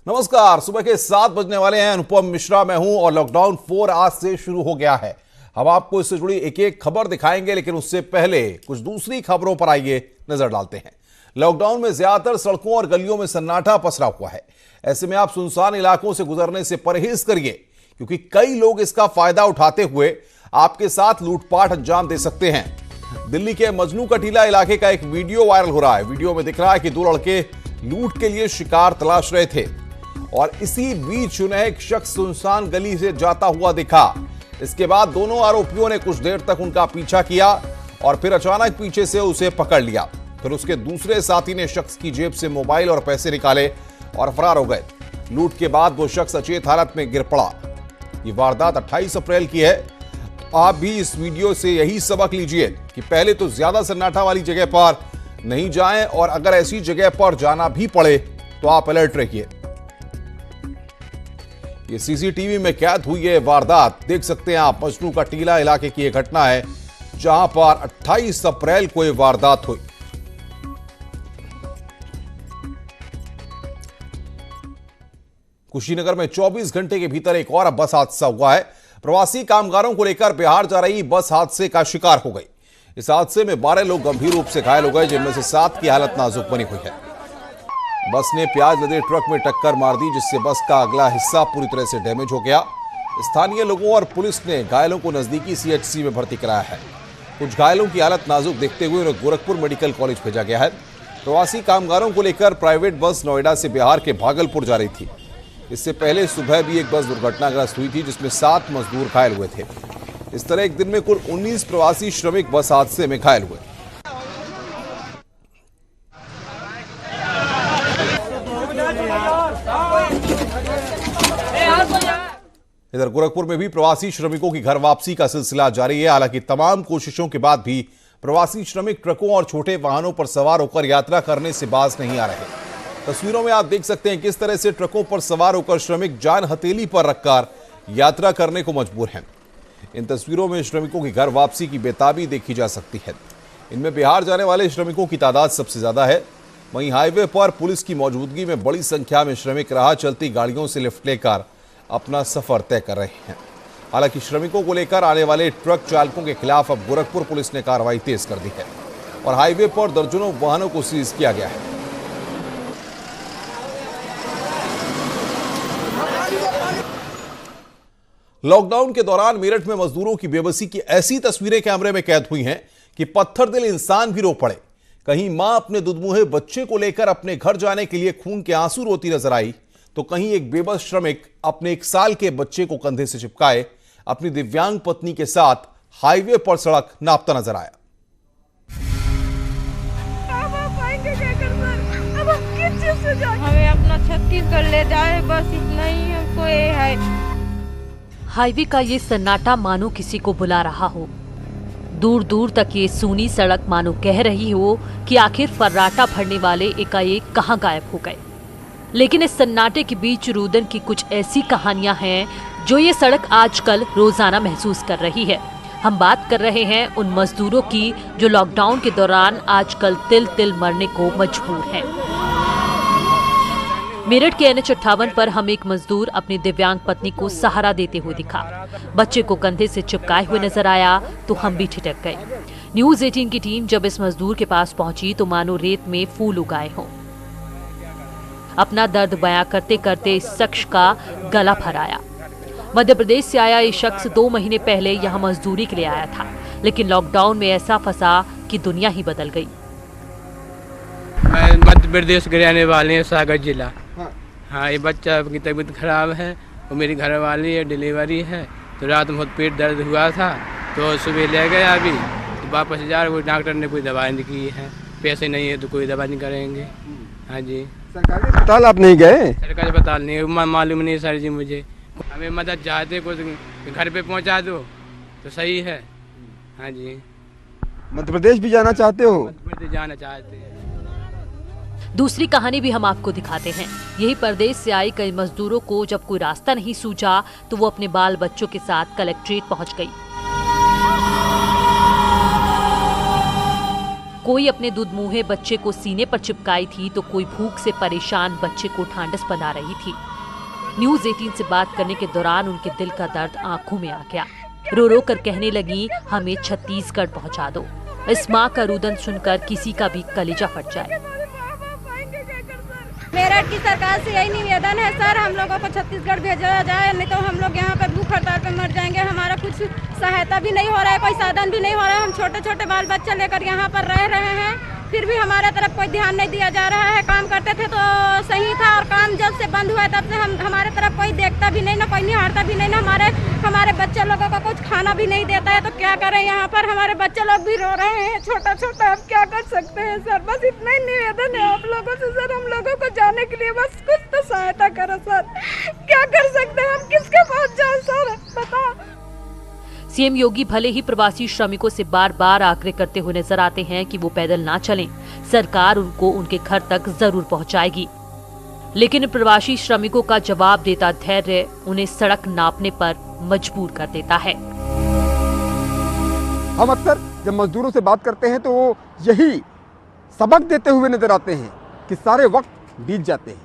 नमस्कार, सुबह के 7 बजने वाले हैं। अनुपम मिश्रा मैं हूं और लॉकडाउन 4 आज से शुरू हो गया है। हम आपको इससे जुड़ी एक एक खबर दिखाएंगे, लेकिन उससे पहले कुछ दूसरी खबरों पर आइए नजर डालते हैं। लॉकडाउन में ज्यादातर सड़कों और गलियों में सन्नाटा पसरा हुआ है। ऐसे में आप सुनसान इलाकों से गुजरने से परहेज करिए, क्योंकि कई लोग इसका फायदा उठाते हुए आपके साथ लूटपाट अंजाम दे सकते हैं। दिल्ली के मजनू कटीला इलाके का एक वीडियो वायरल हो रहा है। वीडियो में दिख रहा है कि दो लड़के लूट के लिए शिकार तलाश रहे थे और इसी बीच उन्हें एक शख्स सुनसान गली से जाता हुआ दिखा। इसके बाद दोनों आरोपियों ने कुछ देर तक उनका पीछा किया और फिर अचानक पीछे से उसे पकड़ लिया। फिर उसके दूसरे साथी ने शख्स की जेब से मोबाइल और पैसे निकाले और फरार हो गए। लूट के बाद वो शख्स अचेत हालत में गिर पड़ा। ये वारदात 28 अप्रैल की है। आप भी इस वीडियो से यही सबक लीजिए कि पहले तो ज्यादा सन्नाटा वाली जगह पर नहीं जाएं और अगर ऐसी जगह पर जाना भी पड़े तो आप अलर्ट रहिए। ये सीसीटीवी में कैद हुई है वारदात, देख सकते हैं आप। मजनू का टीला इलाके की यह घटना है जहां पर 28 अप्रैल को यह वारदात हुई। कुशीनगर में 24 घंटे के भीतर एक और बस हादसा हुआ है। प्रवासी कामगारों को लेकर बिहार जा रही बस हादसे का शिकार हो गई। इस हादसे में 12 लोग गंभीर रूप से घायल हो गए, जिनमें से 7 की हालत नाजुक बनी हुई है। बस ने प्याज लदे ट्रक में टक्कर मार दी, जिससे बस का अगला हिस्सा पूरी तरह से डैमेज हो गया। स्थानीय लोगों और पुलिस ने घायलों को नजदीकी सीएचसी में भर्ती कराया है। कुछ घायलों की हालत नाजुक देखते हुए उन्हें गोरखपुर मेडिकल कॉलेज भेजा गया है। प्रवासी कामगारों को लेकर प्राइवेट बस नोएडा से बिहार के भागलपुर जा रही थी। इससे पहले सुबह भी एक बस दुर्घटनाग्रस्त हुई थी, जिसमें 7 मजदूर घायल हुए थे। इस तरह एक दिन में कुल 19 प्रवासी श्रमिक बस हादसे में घायल हुए। इधर गोरखपुर में भी प्रवासी श्रमिकों की घर वापसी का सिलसिला जारी है। हालांकि तमाम कोशिशों के बाद भी प्रवासी श्रमिक ट्रकों और छोटे वाहनों पर सवार होकर यात्रा करने से बाज नहीं आ रहे। तस्वीरों में आप देख सकते हैं किस तरह से ट्रकों पर सवार होकर श्रमिक जान हथेली पर रखकर यात्रा करने को मजबूर हैं। इन तस्वीरों में श्रमिकों की घर वापसी की बेताबी देखी जा सकती है। इनमें बिहार जाने वाले श्रमिकों की तादाद सबसे ज्यादा है। वहीं हाईवे पर पुलिस की मौजूदगी में बड़ी संख्या में श्रमिक राह चलती गाड़ियों से लिफ्ट लेकर अपना सफर तय कर रहे हैं। हालांकि श्रमिकों को लेकर आने वाले ट्रक चालकों के खिलाफ अब गोरखपुर पुलिस ने कार्रवाई तेज कर दी है और हाईवे पर दर्जनों वाहनों को सीज किया गया है। लॉकडाउन के दौरान मेरठ में मजदूरों की बेबसी की ऐसी तस्वीरें कैमरे में कैद हुई हैं कि पत्थर दिल इंसान भी रो पड़े। कहीं मां अपने दुधमुहे बच्चे को लेकर अपने घर जाने के लिए खून के आंसू रोती नजर आई, तो कहीं एक बेबस श्रमिक अपने 1 साल के बच्चे को कंधे से चिपकाए अपनी दिव्यांग पत्नी के साथ हाईवे पर सड़क नापता नजर आया। हमें अपना छत्तीसगढ़ ले जाए, बस इतना ही हमको ये है। हाईवे का ये सन्नाटा मानो किसी को बुला रहा हो। दूर दूर तक ये सूनी सड़क मानो कह रही हो कि आखिर फर्राटा भरने वाले एकाएक कहां गायब हो गए। लेकिन इस सन्नाटे के बीच रुदन की कुछ ऐसी कहानियां हैं जो ये सड़क आजकल रोजाना महसूस कर रही है। हम बात कर रहे हैं उन मजदूरों की जो लॉकडाउन के दौरान आजकल तिल तिल मरने को मजबूर हैं। मेरठ के NH-58 पर हम एक मजदूर अपनी दिव्यांग पत्नी को सहारा देते हुए दिखा। बच्चे को कंधे से चिपकाए हुए नजर आया तो हम भी ठिठक गए। न्यूज़ 18 की टीम जब इस मजदूर के पास पहुंची तो मानो रेत में फूल उगाए हों। अपना दर्द बयां करते करते इस शख्स का गला भराया। मध्य प्रदेश से आया ये शख्स 2 महीने पहले यहाँ मजदूरी के लिए आया था, लेकिन लॉकडाउन में ऐसा फंसा कि दुनिया ही बदल गई। मैं मध्य प्रदेश के रहने वाले हैं, सागर जिला। हाँ, ये बच्चा की तबीयत खराब है और मेरी घरवाली है, डिलीवरी है, तो रात में बहुत पेट दर्द हुआ था तो सुबह ले गया। अभी तो वापस जा रहे, डॉक्टर ने कोई दवाई नहीं की है, पैसे नहीं है तो कोई दवा नहीं करेंगे। हाँ जी। सरकारी अस्पताल आप नहीं गए? सरकारी अस्पताल नहीं, मालूम नहीं सर जी मुझे। हमें मदद चाहते, कुछ घर पे पहुँचा दो तो सही है। हाँ जी। मध्य प्रदेश भी जाना चाहते हो? मध्य प्रदेश जाना चाहते हैं। दूसरी कहानी भी हम आपको दिखाते हैं। यही परदेश से आई कई मजदूरों को जब कोई रास्ता नहीं सूझा तो वो अपने बाल बच्चों के साथ कलेक्ट्रेट पहुंच गई। कोई अपने दुधमुहे बच्चे को सीने पर चिपकाई थी तो कोई भूख से परेशान बच्चे को ढांढस बना रही थी। न्यूज़ 18 से बात करने के दौरान उनके दिल का दर्द आंखों में आ गया। रो रो कर कहने लगी, हमें छत्तीसगढ़ पहुंचा दो। इस माँ का रुदन सुनकर किसी का भी कलेजा फट जाए। मेरठ की सरकार से यही निवेदन है सर, हम लोगों को छत्तीसगढ़ भेजा जाए, नहीं तो हम लोग यहाँ पे भूख हड़ताल पे मर जाएंगे। हमारा कुछ सहायता भी नहीं हो रहा है, कोई साधन भी नहीं हो रहा है। हम छोटे छोटे बाल बच्चे लेकर यहाँ पर रह रहे हैं, फिर भी हमारे तरफ कोई ध्यान नहीं दिया जा रहा है। काम करते थे तो सही था, और काम जब से बंद हुआ तब से हमारे तरफ कोई देखता भी नहीं, ना कोई निहारता भी नहीं, ना हमारे बच्चे लोगों को कुछ खाना भी नहीं देता है। तो क्या करें, यहाँ पर हमारे बच्चे लोग भी रो रहे हैं छोटा छोटा। अब क्या कर सकते हैं सर, बस इतना ही निवेदन है आप लोगों से सर, हम लोगों को जाने के लिए बस कुछ तो सहायता करो सर। क्या कर सकते हैं, हम किसके पास जाए सर, बताओ। सीएम योगी भले ही प्रवासी श्रमिकों से बार बार आग्रह करते हुए नजर आते हैं कि वो पैदल ना चलें, सरकार उनको उनके घर तक जरूर पहुंचाएगी। लेकिन प्रवासी श्रमिकों का जवाब देता धैर्य उन्हें सड़क नापने पर मजबूर कर देता है। हम अक्सर जब मजदूरों से बात करते हैं तो वो यही सबक देते हुए नजर आते हैं कि सारे वक्त बीत जाते हैं,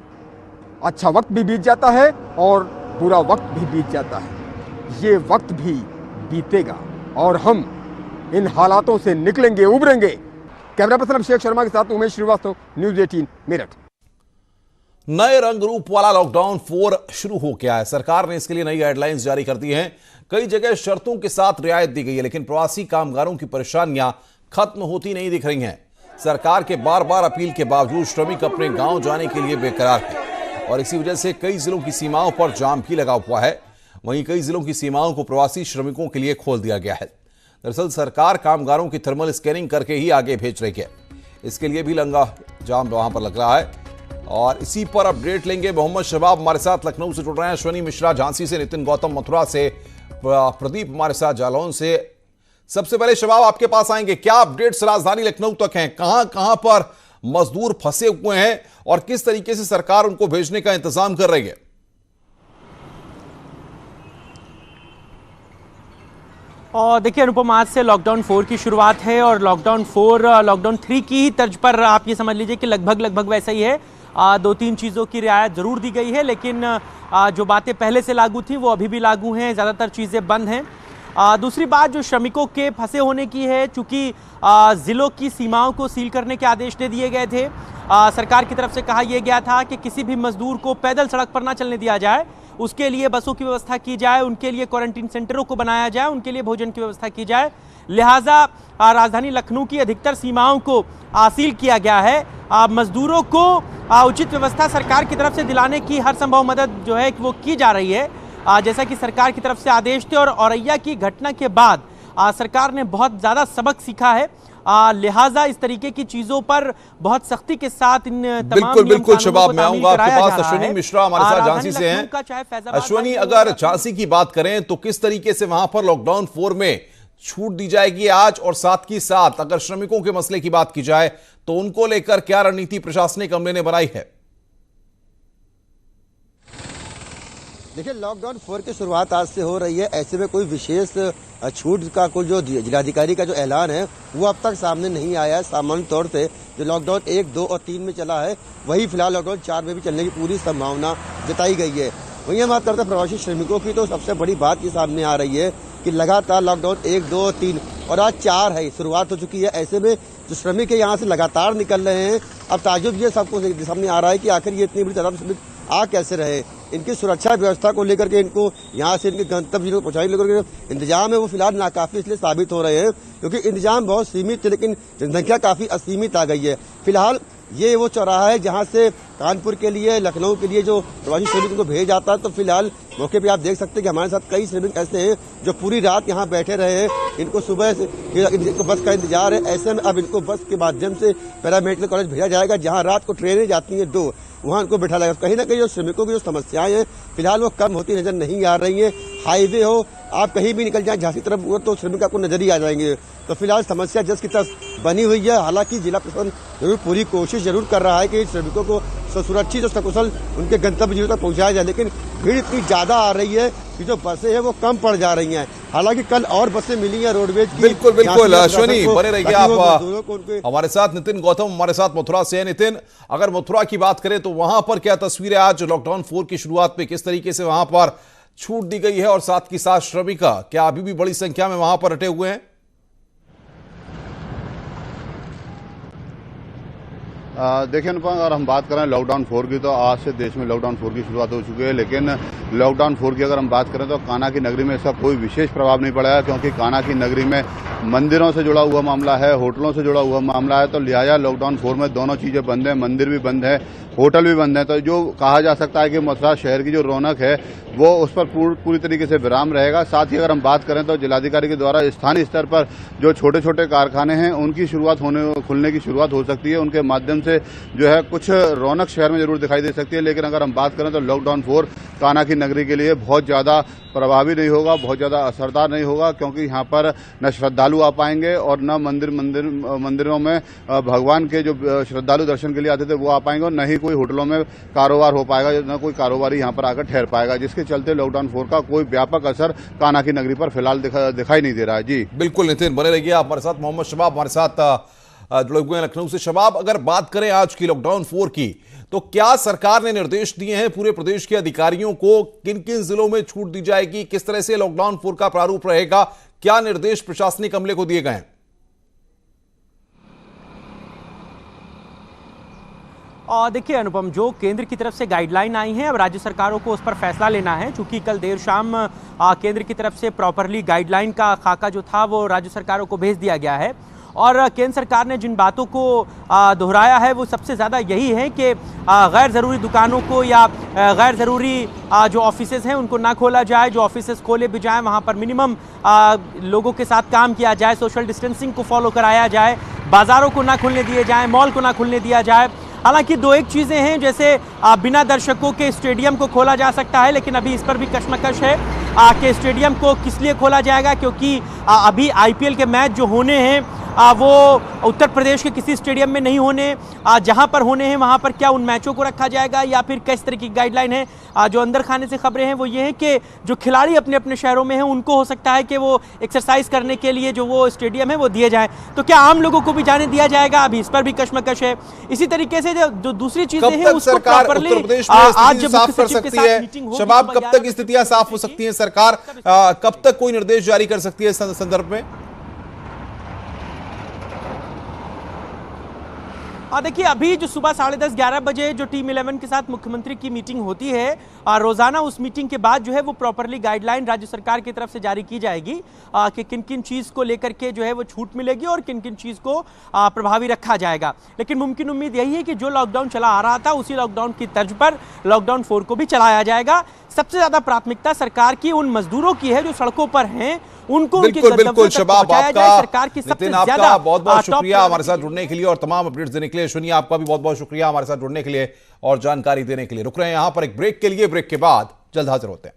अच्छा वक्त भी बीत जाता है और बुरा वक्त भी बीत जाता है। ये वक्त भी बीतेगा और हम इन हालातों से निकलेंगे, उभरेंगे। कैमरा पर्सन अभिषेक शर्मा के साथ उमेश श्रीवास्तव, न्यूज़ 18 मेरठ। नए रंग रूप वाला लॉकडाउन 4 शुरू हो गया है। सरकार ने इसके लिए नई गाइडलाइंस जारी कर दी हैं। कई जगह शर्तों के साथ रियायत दी गई है, लेकिन प्रवासी कामगारों की परेशानियां खत्म होती नहीं दिख रही हैं। सरकार के बार बार अपील के बावजूद श्रमिक अपने गांव जाने के लिए बेकरार हैं और इसी वजह से कई जिलों की सीमाओं पर जाम भी लगा हुआ है। वहीं कई जिलों की सीमाओं को प्रवासी श्रमिकों के लिए खोल दिया गया है। दरअसल सरकार कामगारों की थर्मल स्कैनिंग करके ही आगे भेज रही है। इसके लिए भी लंबा जाम वहां पर लग रहा है और इसी पर अपडेट लेंगे। मोहम्मद शबाब हमारे साथ लखनऊ से जुड़ रहे हैं, अश्वनी मिश्रा झांसी से, नितिन गौतम मथुरा से, प्रदीप हमारे साथ जालौन से। सबसे पहले शबाब आपके पास आएंगे, क्या अपडेट्स राजधानी लखनऊ तक हैं? कहां कहां पर मजदूर फंसे हुए हैं और किस तरीके से सरकार उनको भेजने का इंतजाम कर रही है? और देखिए अनुपम, आज से लॉकडाउन 4 की शुरुआत है और लॉकडाउन 4 लॉकडाउन 3 की ही तर्ज पर आप ये समझ लीजिए कि लगभग वैसा ही है। 2-3 चीज़ों की रियायत ज़रूर दी गई है, लेकिन जो बातें पहले से लागू थी वो अभी भी लागू हैं, ज़्यादातर चीज़ें बंद हैं। दूसरी बात जो श्रमिकों के फंसे होने की है, चूँकि ज़िलों की सीमाओं को सील करने के आदेश दे दिए गए थे। सरकार की तरफ से कहा यह गया था कि किसी भी मजदूर को पैदल सड़क पर ना चलने दिया जाए, उसके लिए बसों की व्यवस्था की जाए, उनके लिए क्वारंटीन सेंटरों को बनाया जाए, उनके लिए भोजन की व्यवस्था की जाए। लिहाजा राजधानी लखनऊ की अधिकतर सीमाओं को सील किया गया है। मजदूरों को उचित व्यवस्था सरकार की तरफ से दिलाने की हर संभव मदद जो है वो की जा रही है। जैसा कि सरकार की तरफ से आदेश थे और औरैया की घटना के बाद सरकार ने बहुत ज़्यादा सबक सीखा है। लिहाजा इस तरीके की चीजों पर बहुत सख्ती के साथ इन तमाम बिल्कुल शबाब, मैं आऊंगा आपके पास। अश्वनी मिश्रा हमारे साथ झांसी से हैं। अश्वनी, अगर झांसी की बात करें तो किस तरीके से वहां पर लॉकडाउन 4 में छूट दी जाएगी आज, और साथ ही साथ अगर श्रमिकों के मसले की बात की जाए तो उनको लेकर क्या रणनीति प्रशासनिक अमले ने बनाई है? देखिए, लॉकडाउन 4 की शुरुआत आज से हो रही है। ऐसे में कोई विशेष छूट का कोई जो जिलाधिकारी का जो ऐलान है वो अब तक सामने नहीं आया है। सामान्य तौर से जो लॉकडाउन 1, 2 और 3 में चला है वही फिलहाल लॉकडाउन 4 में भी चलने की पूरी संभावना जताई गई है। वहीं हम बात करते हैं प्रवासी श्रमिकों की, तो सबसे बड़ी बात ये सामने आ रही है कि लगातार लॉकडाउन 1, 2 और 3 और आज 4 है, शुरुआत हो चुकी है। ऐसे में जो श्रमिक है यहाँ से लगातार निकल रहे हैं। अब ताजुब ये सबको सामने आ रहा है कि आखिर ये इतनी बड़ी तादाद श्रमिक आ कैसे रहे। इनकी सुरक्षा व्यवस्था को लेकर के, इनको यहाँ से इनके गंतव्य को पहुँचाने लेकर के इंतजाम है वो फिलहाल नाकाफी इसलिए साबित हो रहे हैं क्योंकि इंतजाम बहुत सीमित थे, लेकिन जनसंख्या काफी असीमित आ गई है। फिलहाल ये वो चौराहा है जहाँ से कानपुर के लिए, लखनऊ के लिए जो प्रवासी श्रमिकों को भेजा जाता है। तो फिलहाल मौके पे आप देख सकते हैं कि हमारे साथ कई श्रमिक ऐसे हैं जो पूरी रात यहाँ बैठे रहे हैं। इनको सुबह से इनको बस का इंतजार है। ऐसे में अब इनको बस के माध्यम से पैरामेडिकल कॉलेज भेजा जाएगा, जहाँ रात को ट्रेनें जाती हैं 2, वहाँ इनको बैठा जाएगा। कहीं ना कहीं जो श्रमिकों की जो समस्याएं हैं फिलहाल वो कम होती नजर नहीं आ रही है। हाईवे हो, आप कहीं भी निकल जाए झांसी तरफ वो तो श्रमिक आपको नजर ही आ जाएंगे। तो फिलहाल समस्या जस की तस बनी हुई है। हालांकि जिला प्रशासन जरूर पूरी कोशिश जरूर कर रहा है कि श्रमिकों को सुरक्षित और सकुशल उनके गंतव्य तक पहुंचाया जाए, लेकिन भीड़ इतनी ज्यादा आ रही है कि जो बसें हैं वो कम पड़ जा रही हैं। हालांकि कल और बसें मिली हैं रोडवेज की। बिल्कुल बिल्कुल अश्विनी बने रहिए आप उनके हमारे साथ। नितिन गौतम हमारे साथ मथुरा से है। नितिन, अगर मथुरा की बात करें तो वहां पर क्या तस्वीर है आज लॉकडाउन 4 की शुरुआत पे, किस तरीके से वहां पर छूट दी गई है और साथ की साथ श्रमिक क्या अभी भी बड़ी संख्या में वहां पर अटे हुए हैं? देखिए अनुपम, अगर हम बात करें लॉकडाउन 4 की तो आज से देश में लॉकडाउन 4 की शुरुआत हो चुकी है, लेकिन लॉकडाउन 4 की अगर हम बात करें तो कान्हा की नगरी में इसका कोई विशेष प्रभाव नहीं पड़ा है, क्योंकि कान्हा की नगरी में मंदिरों से जुड़ा हुआ मामला है, होटलों से जुड़ा हुआ मामला है, तो लिहाजा लॉकडाउन 4 में दोनों चीजें बंद है, मंदिर भी बंद है, होटल भी बंद है। तो जो कहा जा सकता है कि मथुरा शहर की जो रौनक है वो उस पर पूरी तरीके से विराम रहेगा। साथ ही अगर हम बात करें तो जिलाधिकारी के द्वारा स्थानीय स्तर पर जो छोटे छोटे कारखाने हैं उनकी शुरुआत खुलने की शुरुआत हो सकती है, उनके माध्यम से जो है कुछ रौनक शहर में जरूर दिखाई दे सकती है। लेकिन अगर हम बात करें तो लॉकडाउन 4 कान्हा की नगरी के लिए बहुत ज्यादा प्रभावी नहीं होगा, बहुत ज्यादा असरदार नहीं होगा, क्योंकि यहाँ पर न श्रद्धालु आ पाएंगे और न मंदिरों में भगवान के जो श्रद्धालु दर्शन के लिए आते थे वो आ पाएंगे, और न ही कोई होटलों में कारोबार हो पाएगा, न कोई कारोबारी यहाँ पर आकर ठहर पाएगा, जिसके चलते लॉकडाउन 4 का कोई व्यापक असर कान्हा की नगरी पर फिलहाल दिखाई नहीं दे रहा है। जी बिल्कुल नितिन, बने रहिए आप हमारे साथ। मोहम्मद शबाब हमारे साथ जुड़े हुए हैं लखनऊ से। शबाब, अगर बात करें आज की लॉकडाउन 4 की तो क्या सरकार ने निर्देश दिए हैं पूरे प्रदेश के अधिकारियों को, किन किन जिलों में छूट दी जाएगी, किस तरह से लॉकडाउन 4 का प्रारूप रहेगा, क्या निर्देश प्रशासनिक अमले को दिए गए हैं? और देखिए अनुपम, जो केंद्र की तरफ से गाइडलाइन आई हैं अब राज्य सरकारों को उस पर फैसला लेना है, क्योंकि कल देर शाम केंद्र की तरफ से प्रॉपरली गाइडलाइन का खाका जो था वो राज्य सरकारों को भेज दिया गया है। और केंद्र सरकार ने जिन बातों को दोहराया है वो सबसे ज़्यादा यही है कि गैर ज़रूरी दुकानों को या गैर ज़रूरी जो ऑफिसेज़ हैं उनको ना खोला जाए, जो ऑफिसेज़ खोले भी जाएँ वहाँ पर मिनिमम लोगों के साथ काम किया जाए, सोशल डिस्टेंसिंग को फॉलो कराया जाए, बाज़ारों को ना खुलने दिए जाए, मॉल को ना खुलने दिया जाए। हालांकि दो एक चीज़ें हैं, जैसे बिना दर्शकों के स्टेडियम को खोला जा सकता है, लेकिन अभी इस पर भी कशमकश है कि स्टेडियम को किस लिए खोला जाएगा, क्योंकि अभी आईपीएल के मैच जो होने हैं वो उत्तर प्रदेश के किसी स्टेडियम में नहीं होने, जहां पर होने हैं वहां पर क्या उन मैचों को रखा जाएगा या फिर किस तरह की गाइडलाइन है। जो अंदर खाने से खबरें हैं वो ये है कि जो खिलाड़ी अपने अपने शहरों में हैं उनको हो सकता है कि वो एक्सरसाइज करने के लिए जो वो स्टेडियम है वो दिए जाएं, तो क्या आम लोगों को भी जाने दिया जाएगा, अभी इस पर भी कशमकश है। इसी तरीके से जो दूसरी चीजें हैं उसको प्रॉपर्ली आज जब साफ कर सकती है। शबाब, कब तक स्थितियां साफ हो सकती हैं? सरकार कब तक कोई निर्देश जारी कर सकती है इस संदर्भ में? देखिए, अभी जो सुबह 10:30-11 बजे जो टीम 11 के साथ मुख्यमंत्री की मीटिंग होती है, रोजाना उस मीटिंग के बाद जो है वो प्रॉपरली गाइडलाइन राज्य सरकार की तरफ से जारी की जाएगी कि किन किन चीज़ को लेकर के जो है वो छूट मिलेगी और किन किन चीज़ को प्रभावी रखा जाएगा। लेकिन मुमकिन उम्मीद यही है कि जो लॉकडाउन चला आ रहा था उसी लॉकडाउन की तर्ज पर लॉकडाउन 4 को भी चलाया जाएगा। सबसे ज्यादा प्राथमिकता सरकार की उन मजदूरों की है जो सड़कों पर हैं, उनको बिल्कुल शबाब, आपका सरकार की नितिन आपका बहुत बहुत शुक्रिया हमारे साथ जुड़ने के लिए और तमाम अपडेट्स देने के लिए। अश्विनी, आपका भी बहुत बहुत शुक्रिया हमारे साथ जुड़ने के लिए और जानकारी देने के लिए। रुक रहे हैं यहां पर एक ब्रेक के लिए, ब्रेक के बाद जल्द हाजिर होते हैं।